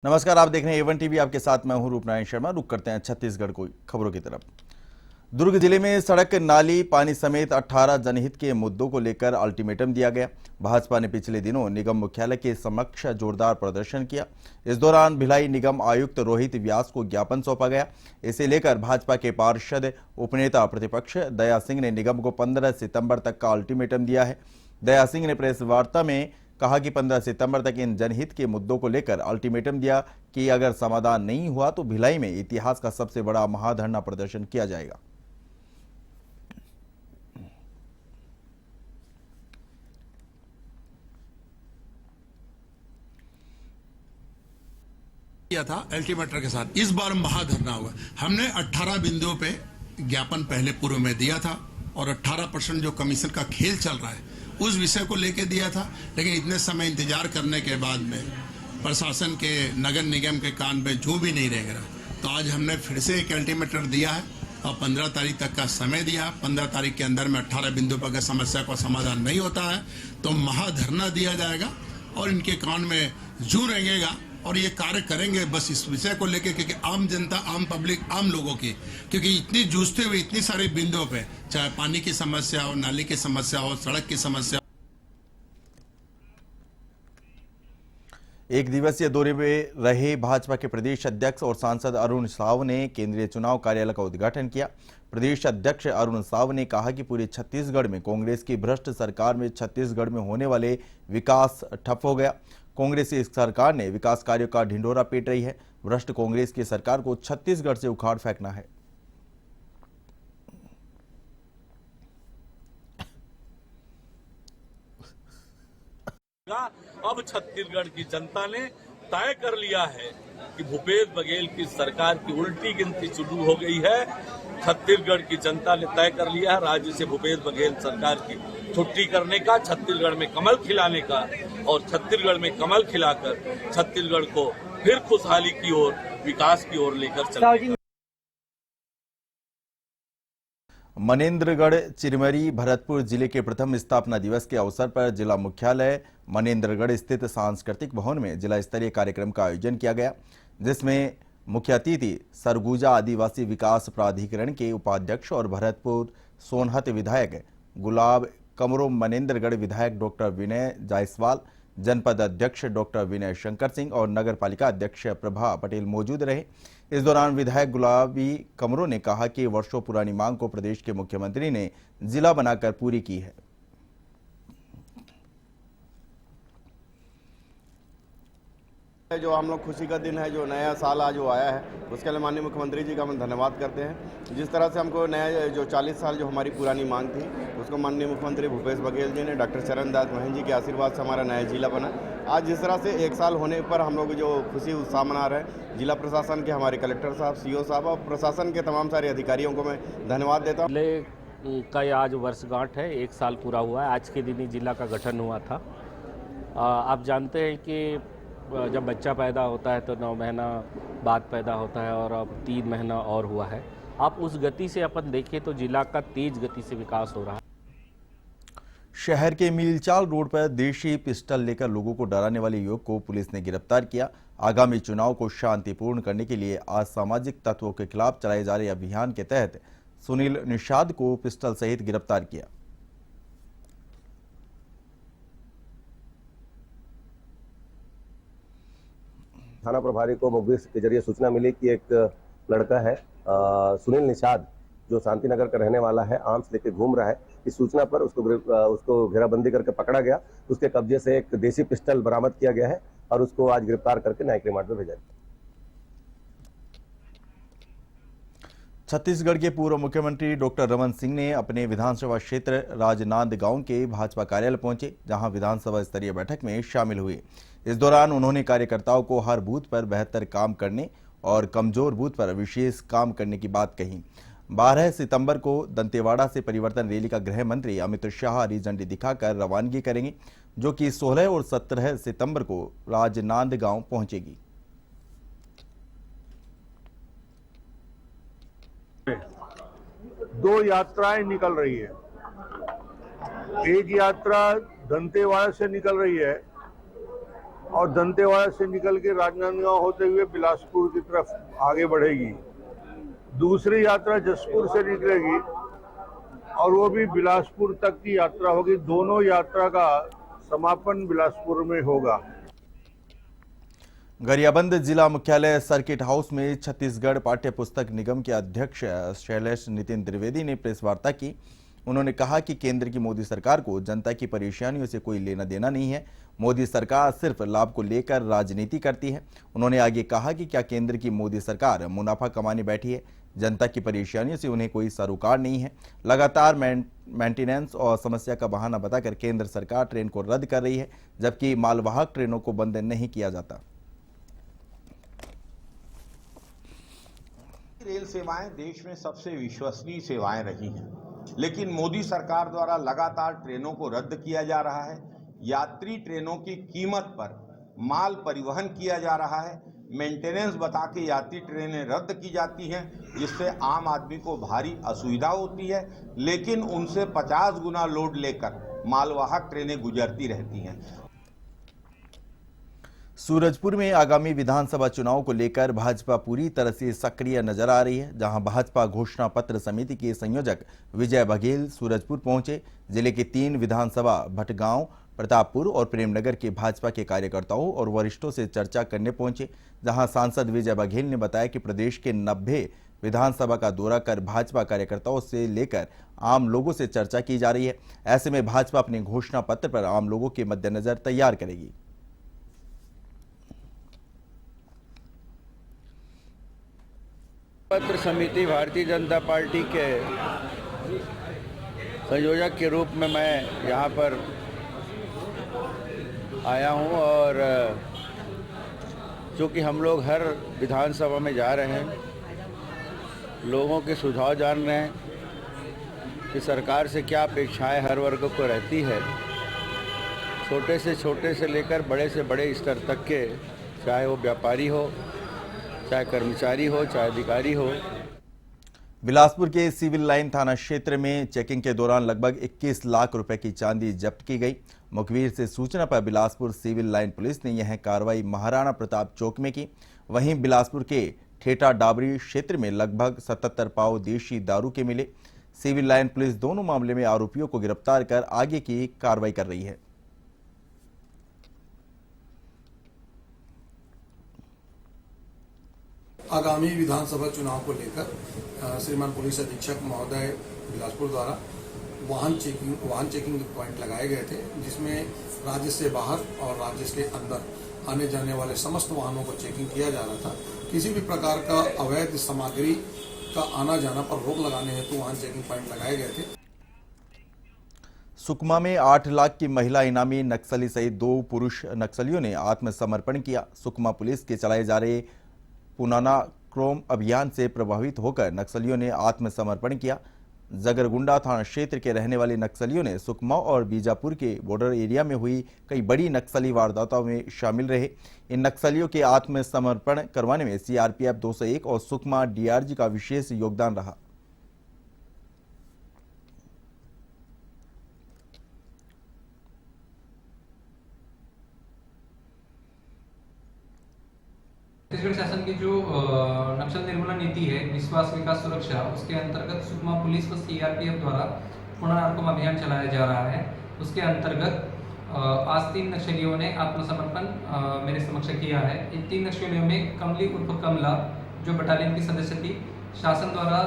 नमस्कार, आप देख रहे हैं A1 टीवी। आपके साथ मैं हूं रूपनारायण शर्मा। रुक करते हैं छत्तीसगढ़ को खबरों की तरफ। दुर्ग जिले में सड़क, नाली, पानी समेत 18 जनहित के मुद्दों को लेकर अल्टीमेटम दिया गया। भाजपा ने पिछले दिनों निगम मुख्यालय के समक्ष जोरदार प्रदर्शन किया। इस दौरान भिलाई निगम आयुक्त रोहित व्यास को ज्ञापन सौंपा गया। इसे लेकर भाजपा के पार्षद उपनेता प्रतिपक्ष दया सिंह ने निगम को 15 सितंबर तक का अल्टीमेटम दिया है। दया सिंह ने प्रेस वार्ता में कहा कि 15 सितंबर तक इन जनहित के मुद्दों को लेकर अल्टीमेटम दिया कि अगर समाधान नहीं हुआ तो भिलाई में इतिहास का सबसे बड़ा महाधरना प्रदर्शन किया जाएगा। किया था अल्टीमेटर के साथ। इस बार महाधरना हुआ। हमने 18 बिंदुओं पे ज्ञापन पहले पूर्व में दिया था और 18% जो कमीशन का खेल चल रहा है उस विषय को लेके दिया था, लेकिन इतने समय इंतजार करने के बाद में प्रशासन के, नगर निगम के कान पे जो भी नहीं रह रहा, तो आज हमने फिर से एक अल्टीमेटर दिया है और 15 तारीख तक का समय दिया। 15 तारीख के अंदर में 18 बिंदु पर अगर समस्या का समाधान नहीं होता है तो महाधरना दिया जाएगा और इनके कान में जू रेंगेगा और ये कार्य करेंगे बस इस विषय को लेकर, क्योंकि आम जनता, आम पब्लिक, आम लोगों की, क्योंकि इतनी जूझते हुए इतनी सारे बिंदुओं पे, चाहे पानी की समस्या हो, नाली की समस्या हो, सड़क की समस्या। एक दिवसीय दौरे में रहे भाजपा के प्रदेश अध्यक्ष और सांसद अरुण साव ने केंद्रीय चुनाव कार्यालय का उद्घाटन किया। प्रदेश अध्यक्ष अरुण साव ने कहा कि पूरे छत्तीसगढ़ में कांग्रेस की भ्रष्ट सरकार में छत्तीसगढ़ में होने वाले विकास ठप हो गया। कांग्रेस की सरकार ने विकास कार्यों का ढिंढोरा पीट रही है। भ्रष्ट कांग्रेस की सरकार को छत्तीसगढ़ से उखाड़ फेंकना है। अब छत्तीसगढ़ की जनता ने तय कर लिया है कि भूपेश बघेल की सरकार की उल्टी गिनती शुरू हो गई है। छत्तीसगढ़ की जनता ने तय कर लिया है राज्य से भूपेश बघेल सरकार की छुट्टी करने का, छत्तीसगढ़ में कमल खिलाने का और छत्तीसगढ़ में कमल खिलाकर छत्तीसगढ़ को फिर खुशहाली की ओर, विकास की ओर लेकर चलने। मनेन्द्रगढ़ चिरमरी भरतपुर जिले के प्रथम स्थापना दिवस के अवसर पर जिला मुख्यालय मनेन्द्रगढ़ स्थित सांस्कृतिक भवन में जिला स्तरीय कार्यक्रम का आयोजन किया गया, जिसमें मुख्य अतिथि सरगुजा आदिवासी विकास प्राधिकरण के उपाध्यक्ष और भरतपुर सोनहत विधायक गुलाब कमरो, मनेन्द्रगढ़ विधायक डॉक्टर विनय जायसवाल, जनपद अध्यक्ष डॉक्टर विनय शंकर सिंह और नगर पालिका अध्यक्ष प्रभा पटेल मौजूद रहे। इस दौरान विधायक गुलाबी कमरों ने कहा कि वर्षों पुरानी मांग को प्रदेश के मुख्यमंत्री ने जिला बनाकर पूरी की है। जो हम लोग खुशी का दिन है, जो नया साल आज वो आया है, उसके लिए माननीय मुख्यमंत्री जी का हम धन्यवाद करते हैं। जिस तरह से हमको नया जो 40 साल जो हमारी पुरानी मांग थी, उसको माननीय मुख्यमंत्री भूपेश बघेल जी ने, डॉक्टर चरणदास महंत जी के आशीर्वाद से हमारा नया जिला बना। आज जिस तरह से 1 साल होने पर हम लोग जो खुशी उत्साह मना रहे हैं, जिला प्रशासन के हमारे कलेक्टर साहब, सीओ साहब और प्रशासन के तमाम सारे अधिकारियों को मैं धन्यवाद देता हूँ। जिले का आज वर्षगांठ है, 1 साल पूरा हुआ है। आज के दिन ही जिला का गठन हुआ था। आप जानते हैं कि जब बच्चा पैदा होता है तो 9 महीना बाद पैदा होता है और अब 3 महीना और हुआ है। आप उस गति से अपन देखें तो जिला का तेज गति से विकास हो रहा है। शहर के मीलचाल रोड पर देशी पिस्टल लेकर लोगों को डराने वाले युवक को पुलिस ने गिरफ्तार किया। आगामी चुनाव को शांतिपूर्ण करने के लिए असामाजिक तत्वों के खिलाफ चलाए जा रहे अभियान के तहत सुनील निषाद को पिस्टल सहित गिरफ्तार किया। थाना प्रभारी को मुखबिर के जरिए सूचना मिली कि एक लड़का है सुनील निषाद, जो शांति नगर का रहने वाला है, आर्म्स लेके घूम रहा है। इस सूचना पर उसको घेराबंदी करके पकड़ा गया। उसके कब्जे से एक देसी पिस्टल बरामद किया गया है और उसको आज गिरफ्तार करके न्यायिक रिमांड में भेजा गया। छत्तीसगढ़ के पूर्व मुख्यमंत्री डॉक्टर रमन सिंह ने अपने विधानसभा क्षेत्र राजनांदगांव के भाजपा कार्यालय पहुंचे, जहां विधानसभा स्तरीय बैठक में शामिल हुए। इस दौरान उन्होंने कार्यकर्ताओं को हर बूथ पर बेहतर काम करने और कमजोर बूथ पर विशेष काम करने की बात कही। 12 सितंबर को दंतेवाड़ा से परिवर्तन रैली का गृह मंत्री अमित शाह हरी झंडी दिखाकर रवानगी करेंगे, जो कि 16 और 17 सितंबर को राजनांदगांव पहुंचेगी। दो यात्राएं निकल रही है। एक यात्रा दंतेवाड़ा से निकल रही है और दंतेवाड़ा से निकल के राजनांदगांव होते हुए बिलासपुर की तरफ आगे बढ़ेगी। दूसरी यात्रा जसपुर से निकलेगी और वो भी बिलासपुर तक की यात्रा होगी। दोनों यात्रा का समापन बिलासपुर में होगा। गरियाबंद जिला मुख्यालय सर्किट हाउस में छत्तीसगढ़ पाठ्य पुस्तक निगम के अध्यक्ष शैलेश नितिन त्रिवेदी ने प्रेस वार्ता की। उन्होंने कहा कि केंद्र की मोदी सरकार को जनता की परेशानियों से कोई लेना देना नहीं है। मोदी सरकार सिर्फ लाभ को लेकर राजनीति करती है। उन्होंने आगे कहा कि क्या केंद्र की मोदी सरकार मुनाफा कमाने बैठी है? जनता की परेशानियों से उन्हें कोई सरोकार नहीं है। लगातार मेंटेनेंस और समस्या का बहाना बताकर केंद्र सरकार ट्रेन को रद्द कर रही है, जबकि मालवाहक ट्रेनों को बंद नहीं किया जाता। रेल सेवाएं देश में सबसे विश्वसनीय सेवाएं रही हैं, लेकिन मोदी सरकार द्वारा लगातार ट्रेनों को रद्द किया जा रहा है। यात्री ट्रेनों की कीमत पर माल परिवहन किया जा रहा है। मेंटेनेंस बता के यात्री ट्रेनें रद्द की जाती हैं, जिससे आम आदमी को भारी असुविधा होती है, लेकिन उनसे 50 गुना लोड लेकर मालवाहक ट्रेनें गुजरती रहती हैं। सूरजपुर में आगामी विधानसभा चुनाव को लेकर भाजपा पूरी तरह से सक्रिय नजर आ रही है। जहां भाजपा घोषणा पत्र समिति के संयोजक विजय बघेल सूरजपुर पहुंचे। जिले के 3 विधानसभा भटगांव, प्रतापपुर और प्रेमनगर के भाजपा के कार्यकर्ताओं और वरिष्ठों से चर्चा करने पहुंचे। जहां सांसद विजय बघेल ने बताया कि प्रदेश के 90 विधानसभा का दौरा कर भाजपा कार्यकर्ताओं से लेकर आम लोगों से चर्चा की जा रही है। ऐसे में भाजपा अपने घोषणा पत्र पर आम लोगों के मद्देनजर तैयार करेगी। पत्र समिति भारतीय जनता पार्टी के संयोजक के रूप में मैं यहाँ पर आया हूँ और चूँकि हम लोग हर विधानसभा में जा रहे हैं, लोगों के सुझाव जान रहे हैं कि सरकार से क्या अपेक्षाएं हर वर्ग को रहती है, छोटे से लेकर बड़े से बड़े स्तर तक के, चाहे वो व्यापारी हो, चाहे कर्मचारी हो, चाहे अधिकारी हो। बिलासपुर के सिविल लाइन थाना क्षेत्र में चेकिंग के दौरान लगभग 21 लाख रुपए की चांदी जब्त की गई। मुखबिर से सूचना पर बिलासपुर सिविल लाइन पुलिस ने यह कार्रवाई महाराणा प्रताप चौक में की। वहीं बिलासपुर के ठेठा डाबरी क्षेत्र में लगभग 77 पाव देशी दारू के मिले। सिविल लाइन पुलिस दोनों मामले में आरोपियों को गिरफ्तार कर आगे की कार्रवाई कर रही है। आगामी विधानसभा चुनाव को लेकर श्रीमान पुलिस अधीक्षक महोदय बिलासपुर द्वारा वाहन चेकिंग पॉइंट लगाए गए थे, जिसमें राज्य से बाहर और राज्य के अंदर आने जाने वाले समस्त वाहनों को चेकिंग किया जा रहा था। किसी भी प्रकार का अवैध सामग्री का आना जाना पर रोक लगाने हेतु वाहन चेकिंग पॉइंट लगाए गए थे। सुकमा में 8 लाख की महिला इनामी नक्सली सहित 2 पुरुष नक्सलियों ने आत्मसमर्पण किया। सुकमा पुलिस के चलाए जा रहे पुनाना क्रोम अभियान से प्रभावित होकर नक्सलियों ने आत्मसमर्पण किया। जगरगुंडा थाना क्षेत्र के रहने वाले नक्सलियों ने सुकमा और बीजापुर के बॉर्डर एरिया में हुई कई बड़ी नक्सली वारदातों में शामिल रहे। इन नक्सलियों के आत्मसमर्पण करवाने में सीआरपीएफ 201 और सुकमा डीआरजी का विशेष योगदान रहा। छत्तीसगढ़ शासन की जो नक्सल निर्मूलन नीति है, विश्वास विकास सुरक्षा, उसके अंतर्गत सुकमा पुलिस व सीआरपीएफ द्वारा पुनर्नार्कोम अभियान चलाया जा रहा है। उसके अंतर्गत आज 3 नक्सलियों ने आत्मसमर्पण मेरे समक्ष किया है। इन 3 नक्सलियों में कमली उर्फ कमला, जो बटालियन की सदस्य थी, शासन द्वारा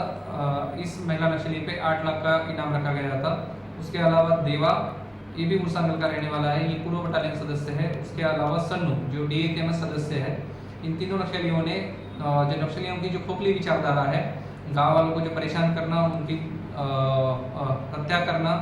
इस महिला नक्सली पे 8 लाख का इनाम रखा गया था। उसके अलावा देवा, ये भी मुरसांगल का रहने वाला है, ये पूर्व बटालियन सदस्य है। उसके अलावा सन्नू, जो डीएकेएमएस सदस्य है। इन तीनों नक्सलियों ने जो नक्सलियों की जो खोखली विचारधारा है, गांव वालों को जो परेशान करना, उनकी हत्या करना